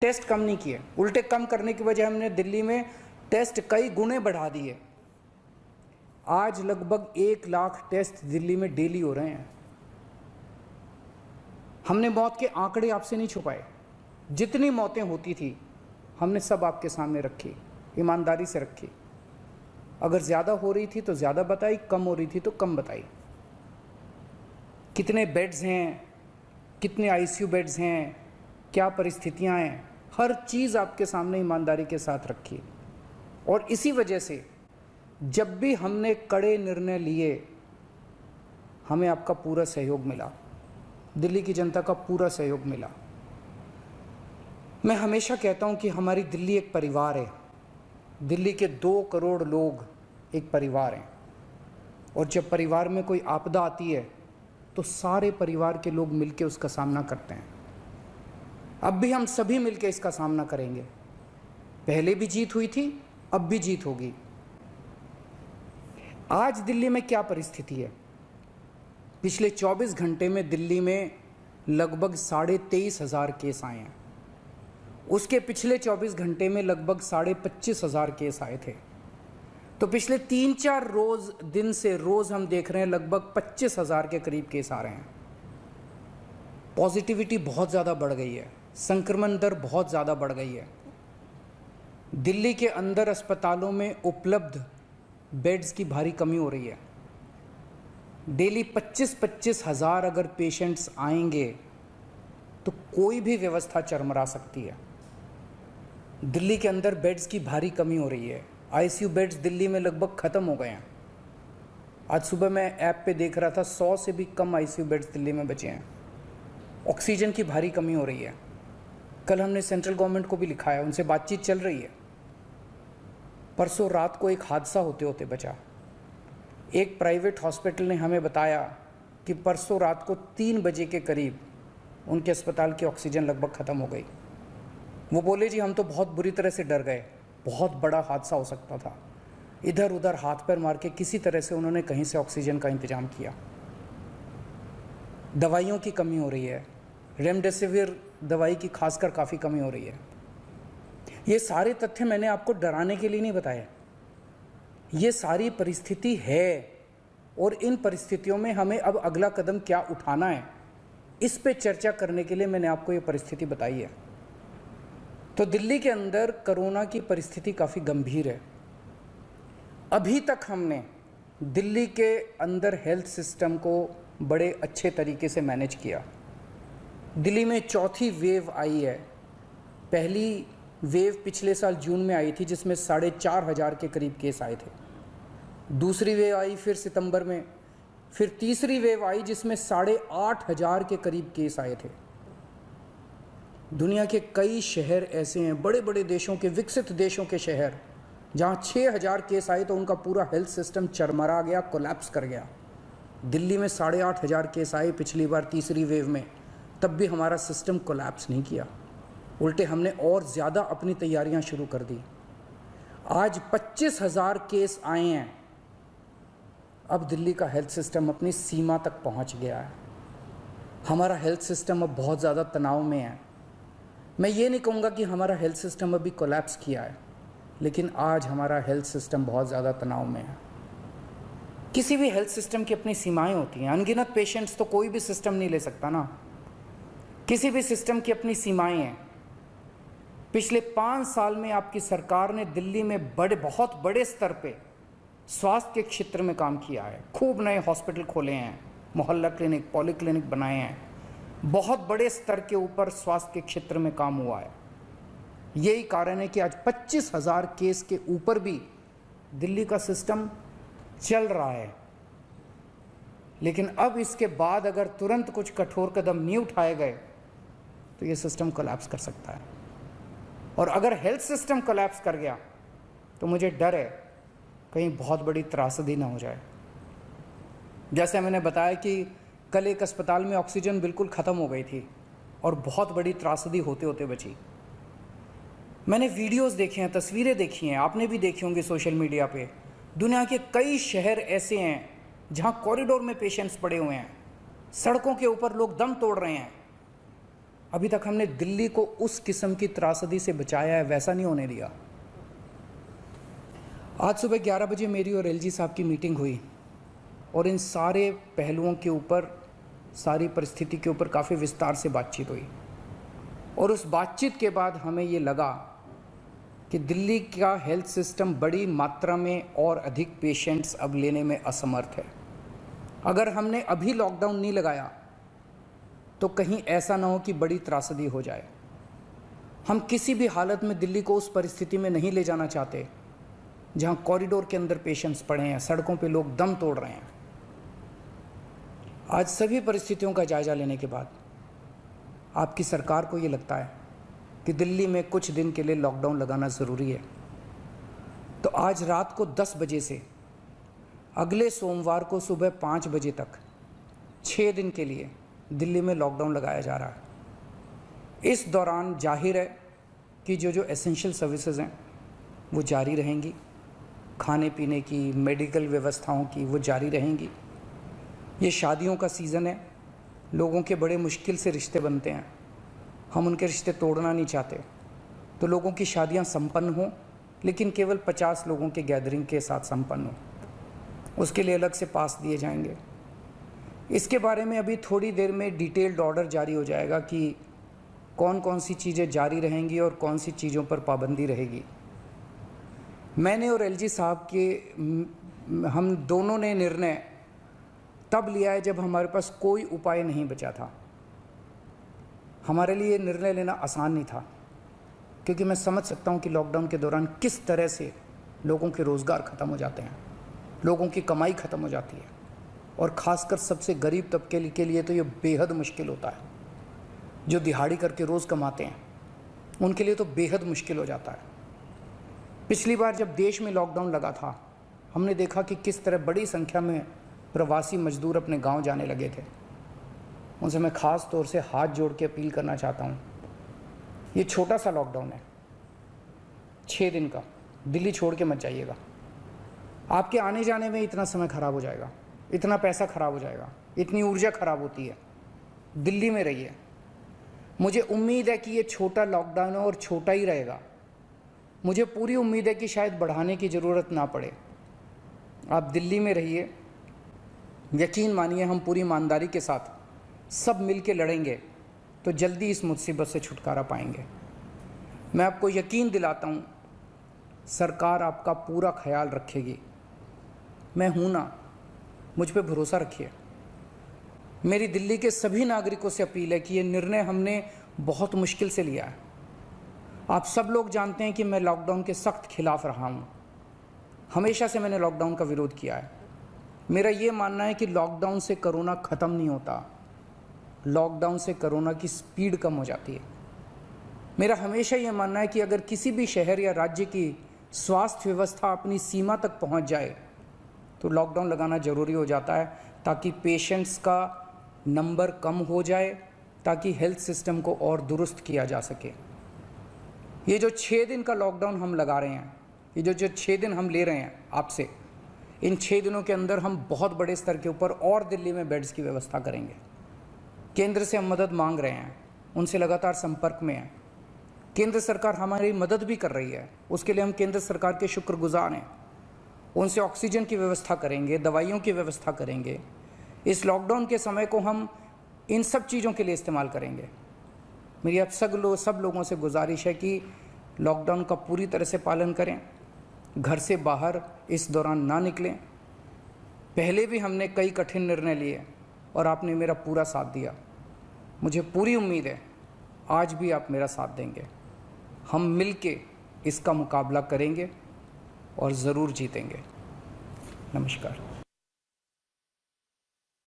Test कम नहीं किए, उल्टे कम करने की वजह हमने दिल्ली में टेस्ट कई गुने बढ़ा दिए। आज लगभग 1 लाख टेस्ट दिल्ली में डेली हो रहे हैं। हमने मौत के आंकड़े आपसे नहीं छुपाए, जितनी मौतें होती थी हमने सब आपके सामने रखी, ईमानदारी से रखी। अगर ज़्यादा हो रही थी तो ज़्यादा बताई, कम हो रही थी तो कम बताई। कितने बेड्स हैं, कितने आईसीयू बेड्स हैं, क्या परिस्थितियां हैं, हर चीज़ आपके सामने ईमानदारी के साथ रखी। और इसी वजह से जब भी हमने कड़े निर्णय लिए हमें आपका पूरा सहयोग मिला, दिल्ली की जनता का पूरा सहयोग मिला। मैं हमेशा कहता हूं कि हमारी दिल्ली एक परिवार है। दिल्ली के 2 करोड़ लोग एक परिवार हैं, और जब परिवार में कोई आपदा आती है तो सारे परिवार के लोग मिलकर उसका सामना करते हैं। अब भी हम सभी मिलकर इसका सामना करेंगे। पहले भी जीत हुई थी, अब भी जीत होगी। आज दिल्ली में क्या परिस्थिति है? पिछले 24 घंटे में दिल्ली में लगभग 23,500 केस आए हैं। उसके पिछले 24 घंटे में लगभग 25,500 केस आए थे। तो पिछले 3-4 दिन से रोज हम देख रहे हैं लगभग 25,000 के करीब केस आ रहे हैं। पॉजिटिविटी बहुत ज़्यादा बढ़ गई है, संक्रमण दर बहुत ज़्यादा बढ़ गई है। दिल्ली के अंदर अस्पतालों में उपलब्ध बेड्स की भारी कमी हो रही है। डेली 25-25 हज़ार अगर पेशेंट्स आएंगे तो कोई भी व्यवस्था चरमरा सकती है। दिल्ली के अंदर बेड्स की भारी कमी हो रही है। आईसीयू बेड्स दिल्ली में लगभग ख़त्म हो गए हैं। आज सुबह मैं ऐप पे देख रहा था 100 से भी कम आईसीयू बेड्स दिल्ली में बचे हैं। ऑक्सीजन की भारी कमी हो रही है। कल हमने सेंट्रल गवर्नमेंट को भी लिखा है, उनसे बातचीत चल रही है। परसों रात को एक हादसा होते होते बचा। एक प्राइवेट हॉस्पिटल ने हमें बताया कि परसों रात को 3 बजे के करीब उनके अस्पताल की ऑक्सीजन लगभग ख़त्म हो गई। वो बोले जी हम तो बहुत बुरी तरह से डर गए, बहुत बड़ा हादसा हो सकता था। इधर उधर हाथ पैर मार के किसी तरह से उन्होंने कहीं से ऑक्सीजन का इंतजाम किया। दवाइयों की कमी हो रही है, रेमडेसिविर दवाई की खासकर काफ़ी कमी हो रही है। ये सारे तथ्य मैंने आपको डराने के लिए नहीं बताए। ये सारी परिस्थिति है, और इन परिस्थितियों में हमें अब अगला कदम क्या उठाना है, इस पे चर्चा करने के लिए मैंने आपको ये परिस्थिति बताई है। तो दिल्ली के अंदर कोरोना की परिस्थिति काफ़ी गंभीर है। अभी तक हमने दिल्ली के अंदर हेल्थ सिस्टम को बड़े अच्छे तरीके से मैनेज किया। दिल्ली में 4थी वेव आई है। पहली वेव पिछले साल जून में आई थी जिसमें 4,500 के करीब केस आए थे। दूसरी वेव आई फिर सितंबर में, फिर तीसरी वेव आई जिसमें 8,500 के करीब केस आए थे। दुनिया के कई शहर ऐसे हैं, बड़े बड़े देशों के, विकसित देशों के शहर, जहाँ 6,000 केस आए तो उनका पूरा हेल्थ सिस्टम चरमरा गया, कोलैप्स कर गया। दिल्ली में 8,500 केस आए पिछली बार तीसरी वेव में, तब भी हमारा सिस्टम कोलैप्स नहीं किया। उल्टे हमने और ज़्यादा अपनी तैयारियां शुरू कर दी। आज 25,000 केस आए हैं। अब दिल्ली का हेल्थ सिस्टम अपनी सीमा तक पहुंच गया है। हमारा हेल्थ सिस्टम अब बहुत ज़्यादा तनाव में है। मैं ये नहीं कहूँगा कि हमारा हेल्थ सिस्टम अभी कोलैप्स किया है, लेकिन आज हमारा हेल्थ सिस्टम बहुत ज़्यादा तनाव में है। किसी भी हेल्थ सिस्टम की अपनी सीमाएं होती हैं। अनगिनत पेशेंट्स तो कोई भी सिस्टम नहीं ले सकता ना। किसी भी सिस्टम की अपनी सीमाएं हैं। पिछले 5 साल में आपकी सरकार ने दिल्ली में बहुत बड़े स्तर पे स्वास्थ्य के क्षेत्र में काम किया है। खूब नए हॉस्पिटल खोले हैं, मोहल्ला क्लिनिक, पॉलीक्लिनिक बनाए हैं। बहुत बड़े स्तर के ऊपर स्वास्थ्य के क्षेत्र में काम हुआ है। यही कारण है कि आज 25,000 केस के ऊपर भी दिल्ली का सिस्टम चल रहा है। लेकिन अब इसके बाद अगर तुरंत कुछ कठोर कदम नहीं उठाए गए तो ये सिस्टम कोलैप्स कर सकता है। और अगर हेल्थ सिस्टम कोलैप्स कर गया तो मुझे डर है कहीं बहुत बड़ी त्रासदी ना हो जाए। जैसे मैंने बताया कि कल एक अस्पताल में ऑक्सीजन बिल्कुल ख़त्म हो गई थी और बहुत बड़ी त्रासदी होते होते बची। मैंने वीडियोस देखे हैं, तस्वीरें देखी हैं, आपने भी देखी होंगी सोशल मीडिया पे। दुनिया के कई शहर ऐसे हैं जहां कॉरिडोर में पेशेंट्स पड़े हुए हैं, सड़कों के ऊपर लोग दम तोड़ रहे हैं। अभी तक हमने दिल्ली को उस किस्म की त्रासदी से बचाया है, वैसा नहीं होने दिया। आज सुबह 11 बजे मेरी और एलजी साहब की मीटिंग हुई और इन सारे पहलुओं के ऊपर, सारी परिस्थिति के ऊपर काफ़ी विस्तार से बातचीत हुई। और उस बातचीत के बाद हमें ये लगा कि दिल्ली का हेल्थ सिस्टम बड़ी मात्रा में और अधिक पेशेंट्स अब लेने में असमर्थ है। अगर हमने अभी लॉकडाउन नहीं लगाया तो कहीं ऐसा ना हो कि बड़ी त्रासदी हो जाए। हम किसी भी हालत में दिल्ली को उस परिस्थिति में नहीं ले जाना चाहते जहां कॉरिडोर के अंदर पेशेंट्स पड़े हैं, सड़कों पे लोग दम तोड़ रहे हैं। आज सभी परिस्थितियों का जायजा लेने के बाद आपकी सरकार को ये लगता है कि दिल्ली में कुछ दिन के लिए लॉकडाउन लगाना ज़रूरी है, तो आज रात को 10 बजे से अगले सोमवार को सुबह 5 बजे तक 6 दिन के लिए दिल्ली में लॉकडाउन लगाया जा रहा है। इस दौरान जाहिर है कि जो एसेंशियल सर्विसेज हैं वो जारी रहेंगी, खाने पीने की, मेडिकल व्यवस्थाओं की वो जारी रहेंगी। ये शादियों का सीज़न है, लोगों के बड़े मुश्किल से रिश्ते बनते हैं, हम उनके रिश्ते तोड़ना नहीं चाहते, तो लोगों की शादियां संपन्न हों, लेकिन केवल 50 लोगों के गैदरिंग के साथ संपन्न हो। उसके लिए अलग से पास दिए जाएंगे। इसके बारे में अभी थोड़ी देर में डिटेल्ड ऑर्डर जारी हो जाएगा कि कौन कौन सी चीज़ें जारी रहेंगी और कौन सी चीज़ों पर पाबंदी रहेगी। मैंने और एलजी साहब के हम दोनों ने निर्णय तब लिया है जब हमारे पास कोई उपाय नहीं बचा था। हमारे लिए निर्णय लेना आसान नहीं था, क्योंकि मैं समझ सकता हूँ कि लॉकडाउन के दौरान किस तरह से लोगों के रोज़गार ख़त्म हो जाते हैं, लोगों की कमाई ख़त्म हो जाती है, और ख़ासकर सबसे गरीब तबके के लिए तो ये बेहद मुश्किल होता है। जो दिहाड़ी करके रोज़ कमाते हैं उनके लिए तो बेहद मुश्किल हो जाता है। पिछली बार जब देश में लॉकडाउन लगा था, हमने देखा कि किस तरह बड़ी संख्या में प्रवासी मजदूर अपने गांव जाने लगे थे। उनसे मैं ख़ास तौर से हाथ जोड़ के अपील करना चाहता हूँ, ये छोटा सा लॉकडाउन है, 6 दिन का, दिल्ली छोड़ के मत जाइएगा। आपके आने जाने में इतना समय ख़राब हो जाएगा, इतना पैसा ख़राब हो जाएगा, इतनी ऊर्जा ख़राब होती है। दिल्ली में रहिए। मुझे उम्मीद है कि ये छोटा लॉकडाउन है और छोटा ही रहेगा। मुझे पूरी उम्मीद है कि शायद बढ़ाने की ज़रूरत ना पड़े। आप दिल्ली में रहिए, यकीन मानिए हम पूरी ईमानदारी के साथ सब मिल के लड़ेंगे तो जल्दी इस मुसीबत से छुटकारा पाएंगे। मैं आपको यकीन दिलाता हूँ, सरकार आपका पूरा ख्याल रखेगी। मैं हूँ ना, मुझ पे भरोसा रखिए। मेरी दिल्ली के सभी नागरिकों से अपील है कि ये निर्णय हमने बहुत मुश्किल से लिया है। आप सब लोग जानते हैं कि मैं लॉकडाउन के सख्त खिलाफ रहा हूँ। हमेशा से मैंने लॉकडाउन का विरोध किया है। मेरा ये मानना है कि लॉकडाउन से कोरोना ख़त्म नहीं होता, लॉकडाउन से कोरोना की स्पीड कम हो जाती है। मेरा हमेशा ये मानना है कि अगर किसी भी शहर या राज्य की स्वास्थ्य व्यवस्था अपनी सीमा तक पहुंच जाए तो लॉकडाउन लगाना ज़रूरी हो जाता है, ताकि पेशेंट्स का नंबर कम हो जाए, ताकि हेल्थ सिस्टम को और दुरुस्त किया जा सके। ये जो 6 दिन का लॉकडाउन हम लगा रहे हैं, ये जो 6 दिन हम ले रहे हैं आपसे, इन 6 दिनों के अंदर हम बहुत बड़े स्तर के ऊपर और दिल्ली में बेड्स की व्यवस्था करेंगे। केंद्र से हम मदद मांग रहे हैं, उनसे लगातार संपर्क में हैं। केंद्र सरकार हमारी मदद भी कर रही है, उसके लिए हम केंद्र सरकार के शुक्रगुजार हैं। उनसे ऑक्सीजन की व्यवस्था करेंगे, दवाइयों की व्यवस्था करेंगे। इस लॉकडाउन के समय को हम इन सब चीज़ों के लिए इस्तेमाल करेंगे। मेरी अब सब लोगों से गुजारिश है कि लॉकडाउन का पूरी तरह से पालन करें, घर से बाहर इस दौरान ना निकलें। पहले भी हमने कई कठिन निर्णय लिए और आपने मेरा पूरा साथ दिया। मुझे पूरी उम्मीद है आज भी आप मेरा साथ देंगे। हम मिलके इसका मुकाबला करेंगे और ज़रूर जीतेंगे। नमस्कार।